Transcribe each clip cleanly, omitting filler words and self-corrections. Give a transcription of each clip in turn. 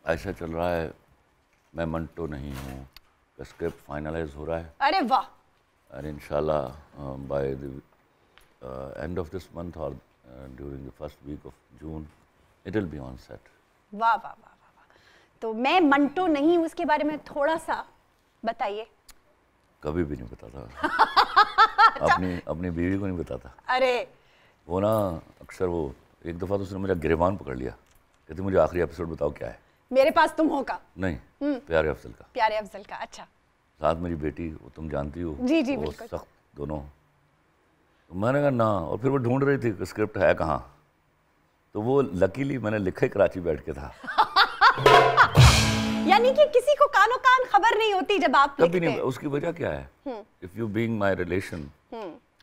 ایسا چل رہا ہے میں منٹو نہیں ہوں کا اسکرپٹ فائنلائز ہو رہا ہے. ارے واہ. اور انشاءاللہ by the end of this month اور during the first week of June it will be on set. واہ واہ واہ واہ. تو میں منٹو نہیں ہوں اس کے بارے میں تھوڑا سا بتائیے. کبھی بھی نہیں بتاتا اپنی بیوی کو نہیں بتاتا. ارے وہ نا اکثر وہ ایک دفعہ تو اس نے میرا گریبان پکڑ لیا, کہتے مجھے آخری ایپیسوڈ بتاؤ کیا ہے. میرے پاس تم ہو کا نہیں پیارے افضل کا. پیارے افضل کا. اچھا. ساتھ میری بیٹی وہ تم جانتی ہو. جی جی وہ بالکل. سخت دونوں. میں نے کہا نا, اور پھر وہ ڈھونڈ رہی تھی اسکرپٹ ہے کہاں, تو وہ لکیلی میں نے لکھا ہی کراچی بیٹھ کے تھا. یعنی کہ کسی کو کانوں کان خبر نہیں ہوتی جب آپ کبھی نہیں. اس کی وجہ کیا ہے, if you being my relation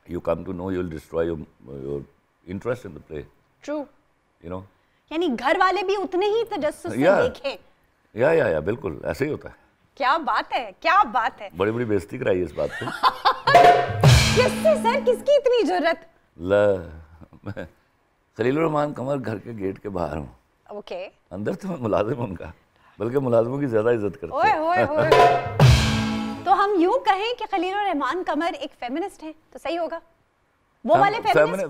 you come to know you will destroy your interest in the play. True. You know, یعنی گھر والے بھی اتنے ہی تجسس سے دیکھیں. یا بالکل ایسے ہی ہوتا ہے. کیا بات ہے, کیا بات ہے. بڑی بڑی بےزتی کرائی ہے اس بات پہ. کس سے سر, کس کی اتنی جرت؟ میں خلیل الرحمان قمر گھر کے گیٹ کے باہر ہوں. اوکے. اندر تو میں ملازم ہوں ان کا, بلکہ ملازموں کی زیادہ عزت کرتے اوئے ہوئے ہوئے. تو ہم یوں کہیں کہ خلیل الرحمان قمر ایک فیمنسٹ ہیں تو صحیح ہوگا. وہ والے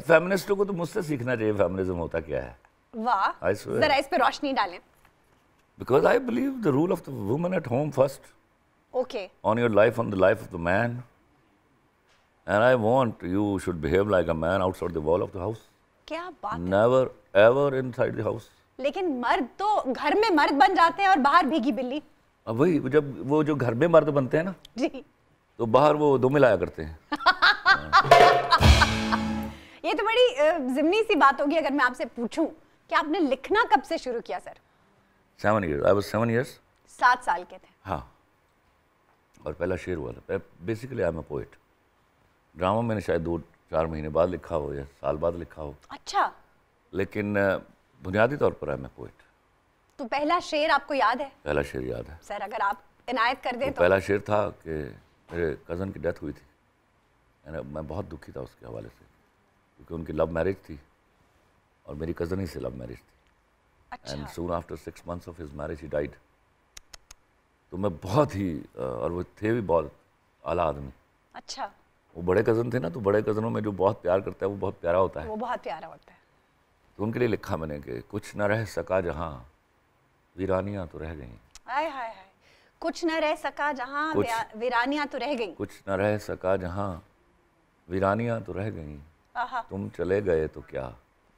فیمنسٹوں کو تو مجھ سے سیکھنا چاہیے فیمنزم ہوتا کیا ہے. واہ, ذرا اس پہ روشنی ڈالیں. Because I believe the rule of the woman at home first. Okay. On your life, on the life of the man. And I want you should behave like a man outside the wall of the house. کیا بات ہے. Never ever inside the house. لیکن مرد تو گھر میں مرد بن جاتے ہیں اور باہر بھیگی بلی. اب وہی جب وہ جو گھر میں مرد بنتے ہیں نا, جی, تو باہر وہ دو ملایا کرتے ہیں. یہ تو بڑی ضمنی سی بات ہوگی اگر میں آپ سے پوچھوں کہ آپ نے لکھنا کب سے شروع کیا سر؟ 7 years. I was 7 years. 7 سال کے تھے. ہاں, اور پہلا شعر ہوا تھا. Basically I am a poet. Drama میں نے شاید 2-4 مہینے بعد لکھا ہو یا سال بعد لکھا ہو. اچھا. لیکن بنیادی طور پر آئی ایم اے پوئٹ. تو پہلا شعر آپ کو یاد ہے؟ پہلا شعر یاد ہے سر, اگر آپ عنایت کر دیں تو. پہلا شعر تھا کہ میرے کزن کی ڈیتھ ہوئی تھی. میں بہت دکھی تھا اس کے حوالے سے, کیونکہ ان کی لو میرج تھی اور میری کزن ہی سے لو میرج تھی. And soon after 6 months of his marriage he died. تو میں بہت ہی, اور وہ تھے بھی بہت اعلیٰ آدمی. اچھا. وہ بڑے کزن تھے نا, تو بڑے کزنوں میں جو بہت پیار کرتا ہے وہ بہت پیارا ہوتا ہے. وہ بہت پیارا ہوتا ہے. تو ان کے لیے لکھا میں نے کہ کچھ نہ رہ سکا جہاں ویرانیاں تو رہ گئیں. ہائے ہائے ہائے. کچھ نہ رہ سکا جہاں ویرانیاں تو رہ گئیں. کچھ نہ رہ سکا جہاں ویرانیاں تو رہ گئیں. تم چلے گئے تو کیا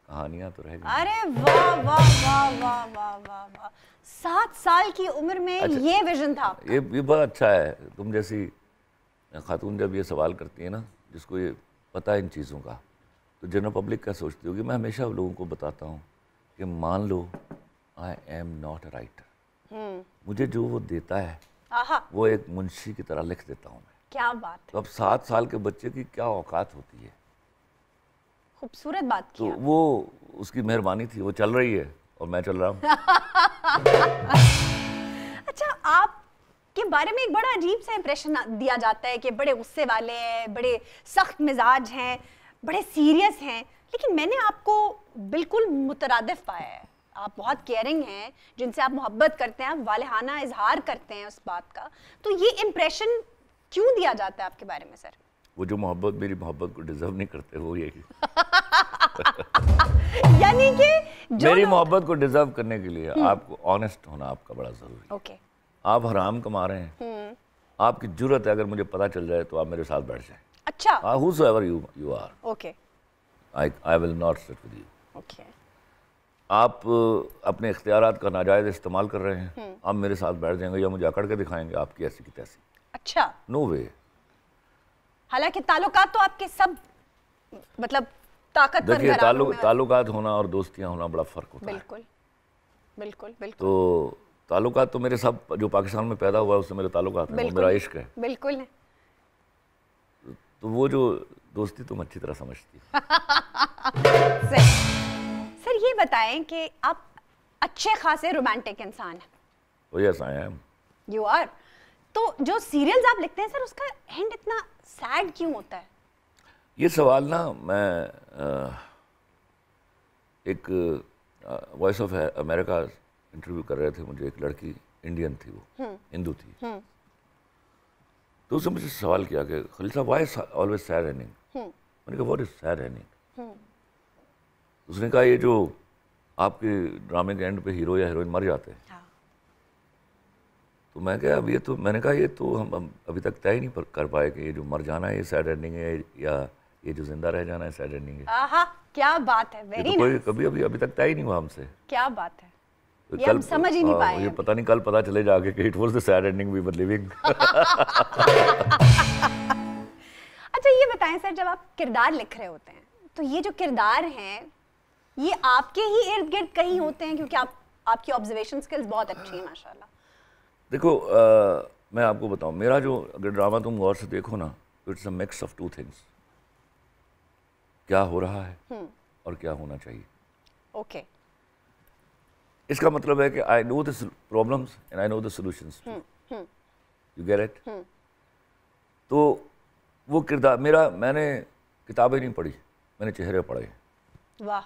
کہانیاں تو رہ گئیں. ارے واہ واہ واہ واہ واہ واہ واہ. 7 سال کی عمر میں یہ ویژن تھا. یہ بہت اچھا ہے. تم جیسی خاتون جب یہ سوال کرتی ہے نا, جس کو یہ پتہ ہے ان چیزوں کا, تو جنرل پبلک کیا سوچتی ہوگی. میں ہمیشہ لوگوں کو بتاتا ہوں کہ مان لو I am not a writer. مجھے جو وہ دیتا ہے وہ ایک منشی کی طرح لکھ دیتا ہوں میں. کیا بات. تو اب 7 سال کے بچے کی کیا اوقات ہوتی ہے. خوبصورت بات کی. تو وہ اس کی مہربانی تھی, وہ چل رہی ہے اور میں چل رہا ہوں. اچھا, آپ کے بارے میں ایک بڑا عجیب سا امپریشن دیا جاتا ہے کہ بڑے غصے والے ہیں, بڑے سخت مزاج ہیں, بڑے سیریس ہیں. لیکن میں نے آپ کو بالکل مترادف پایا ہے. آپ بہت کیئرنگ ہیں, جن سے آپ محبت کرتے ہیں, آپ والہانہ اظہار کرتے ہیں اس بات کا. تو یہ امپریشن کیوں دیا جاتا ہے آپ کے بارے میں سر؟ وہ جو محبت میری محبت کو ڈیزرو نہیں کرتے وہ یہی. یعنی کہ میری محبت کو ڈیزرو کرنے کے لیے آپ کو آنیسٹ ہونا آپ کا بڑا ضروری. اوکے. آپ حرام کما رہے ہیں, آپ کی جرت ہے اگر مجھے پتہ چل جائے تو آپ میرے ساتھ بیٹھ جائیں. اچھا. whosoever you are. Okay. I will not sit with you. Okay. آپ اپنے اختیارات کا ناجائز استعمال کر رہے ہیں, آپ میرے ساتھ بیٹھ جائیں گے یا مجھے اکڑ کے دکھائیں گے آپ کی ایسی کی تیسی. اچھا. نو وے. حالانکہ تعلقات تو آپ کے سب مطلب طاقت پر. دیکھیے, تعلقات ہونا اور دوستیاں ہونا بڑا فرق ہوتا ہے. بالکل بالکل بالکل. تو تعلقات تو میرے سب جو پاکستان میں پیدا ہوا ہے اس سے میرے تعلقات ہیں, وہ میرا عشق ہے. بالکل ہے. تو وہ جو دوستی تم اچھی طرح سمجھتی. سر یہ بتائیں کہ آپ اچھے خاصے رومانٹک انسان ہیں. Oh yes, I am. You are. تو جو سیریلز آپ لکھتے ہیں سر, اس کا اینڈ اتنا سیڈ کیوں ہوتا ہے؟ یہ سوال نا میں ایک وائس آف امریکہ انٹرویو کر رہے تھے مجھے، ایک لڑکی انڈین تھی، وہ ہندو تھی، تو اس نے مجھ سے سوال کیا کہ خلیل صاحب وائی آلویز سیڈ اینڈنگ؟ میں نے کہا واٹ از سیڈ اینڈنگ؟ اس نے کہا یہ جو آپ کے ڈرامے کے اینڈ پہ ہیرو یا ہیروئن مر جاتے ہیں. تو میں کہا اب یہ تو میں نے کہا یہ تو ہم ابھی تک طے ہی نہیں کر پائے کہ یہ جو مر جانا ہے یہ سیڈ اینڈنگ ہے یا یہ جو زندہ رہ جانا ہے سیڈ اینڈنگ ہے. آہا کیا بات ہے، ویری کوئی کبھی ابھی تک طے ہی نہیں ہوا ہم سے. کیا بات ہے، یہ ہم سمجھ ہی نہیں پائے. یہ پتہ نہیں کل پتہ چلے جا کے کہ it was the sad ending we were leaving. اچھا یہ بتائیں سر، جب آپ کردار لکھ رہے ہوتے ہیں تو یہ جو کردار ہیں یہ آپ کے ہی ارد گرد کہیں ہوتے ہیں؟ کیونکہ آپ کی آبزرویشن سکلز بہت اچھی ہیں ماشاء اللہ. دیکھو میں آپ کو بتاؤں، میرا جو اگر ڈرامہ تم غور سے دیکھو نا تو it's a mix of two things. کیا ہو رہا ہے اور کیا ہونا چاہیے. اوکے. اس کا مطلب ہے کہ I know the problems and I know the solutions. You get it. تو وہ کردار میرا، میں نے کتابیں نہیں پڑھی، میں نے چہرے پڑھے. واہ.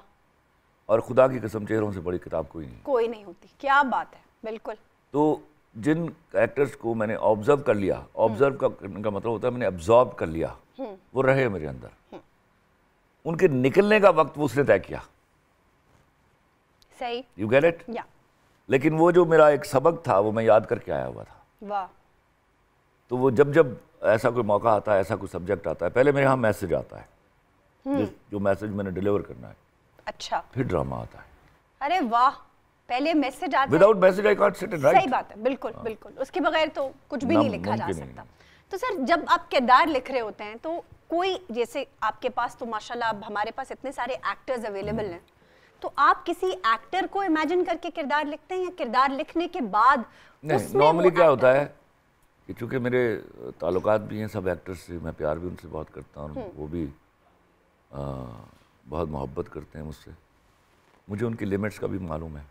اور خدا کی قسم چہروں سے بڑی کتاب کوئی نہیں ہوتی. کیا بات ہے. بالکل. تو جن ایکٹرز کو میں نے آبزرو کر لیا، آبزرو کرنے کا مطلب ہوتا ہے میں نے ابزارب کر لیا، وہ رہے میرے اندر. ان کے نکلنے کا وقت وہ اس نے طے کیا. صحیح. You get it. لیکن وہ جو میرا ایک سبق تھا وہ میں یاد کر کے آیا ہوا تھا. واہ. تو وہ جب ایسا کوئی موقع آتا ہے، ایسا کوئی سبجیکٹ آتا ہے، پہلے میرے یہاں میسج آتا ہے جو میسج میں نے ڈیلیور کرنا ہے. اچھا. پھر ڈرامہ آتا ہے. ارے واہ. پہلے میسج آتا ہے. وداؤٹ میسج آئی کانٹ سٹ اینڈ رائٹ. صحیح بات ہے. بالکل بالکل. اس کے بغیر تو کچھ بھی نہیں لکھا جا سکتا. تو سر جب آپ کردار لکھ رہے ہوتے ہیں تو کوئی، جیسے آپ کے پاس تو ماشاءاللہ اب ہمارے پاس اتنے سارے ایکٹرز اویلیبل ہیں، تو آپ کسی ایکٹر کو امیجن کر کے کردار لکھتے ہیں یا کردار لکھنے کے بعد اس میں نارملی کیا ہوتا ہے کہ چونکہ میرے تعلقات بھی ہیں سب ایکٹرز سے، میں پیار بھی ان سے بہت کرتا ہوں، وہ بھی بہت محبت کرتے ہیں مجھ سے، مجھے ان کی لیمٹس کا بھی معلوم ہے.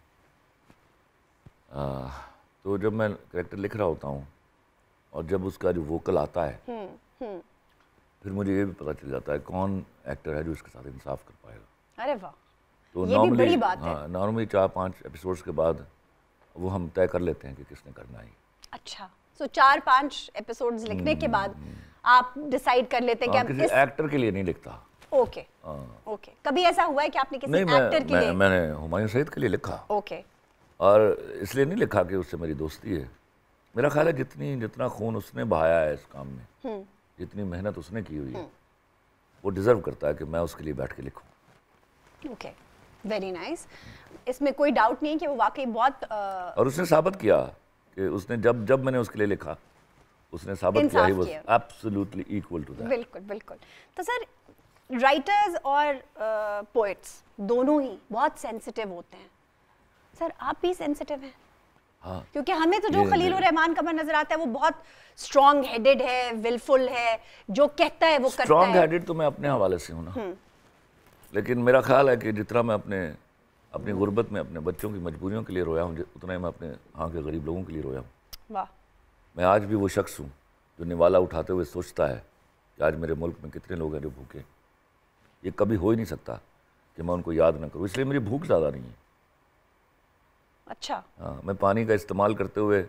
تو جب میں کریکٹر لکھ رہا ہوتا ہوں اور جب اس کا جو ووکل آتا ہے پھر مجھے یہ بھی پتہ چل جاتا ہے کون ایکٹر ہے جو اس کے ساتھ انصاف کر پائے گا. ارے واہ. تو یہ بھی بڑی بات ہے. نارملی 4-5 ایپیسوڈز کے بعد وہ ہم طے کر لیتے ہیں کہ کس نے کرنا ہے. اچھا. سو 4-5 ایپیسوڈز لکھنے کے بعد آپ ڈیسائیڈ کر لیتے ہیں کہ کسی ایکٹر کے لیے نہیں لکھتا. Okay okay. کبھی ایسا ہوا ہے کہ آپ نے کسی ایکٹر کے لیے؟ میں نے ہمایوں سعید کے لیے لکھا. اوکے. اور اس لیے نہیں لکھا کہ اس سے میری دوستی ہے. میرا خیال ہے جتنا خون اس نے بہایا ہے اس کام میں، جتنی محنت اس نے کی ہوئی ہے، وہ ڈیزرو کرتا ہے کہ میں اس کے لیے بیٹھ کے لکھوں. اوکے. Very nice. اس میں کوئی ڈاؤٹ نہیں کہ وہ واقعی بہت اور اس نے ثابت کیا کہ اس نے جب میں نے اس کے لیے لکھا اس نے ثابت کیا he was absolutely equal to that. بالکل بالکل. تو سر رائٹرز اور پوئٹس دونوں ہی بہت سینسٹیو ہوتے ہیں. سر آپ بھی سینسٹیو ہیں؟ ہاں. کیونکہ ہمیں تو جو خلیل الرحمان کا نظر آتا ہے وہ بہت اسٹرانگ ہیڈڈ ہے، ولفل ہے، جو کہتا ہے وہ کرتا ہے. اسٹرانگ ہیڈڈ تو میں اپنے حوالے سے ہوں نا، لیکن میرا خیال ہے کہ جتنا میں اپنی غربت میں اپنے بچوں کی مجبوریوں کے لیے رویا ہوں اتنا ہی میں اپنے ہاں کے غریب لوگوں کے لیے رویا ہوں. واہ. میں آج بھی وہ شخص ہوں جو نوالا اٹھاتے ہوئے سوچتا ہے کہ آج میرے ملک میں کتنے لوگ ہیں جو بھوکے. یہ کبھی ہو ہی نہیں سکتا کہ میں ان کو یاد نہ کروں، اس لیے میری بھوک زیادہ نہیں ہے. اچھا. ہاں. میں پانی کا استعمال کرتے ہوئے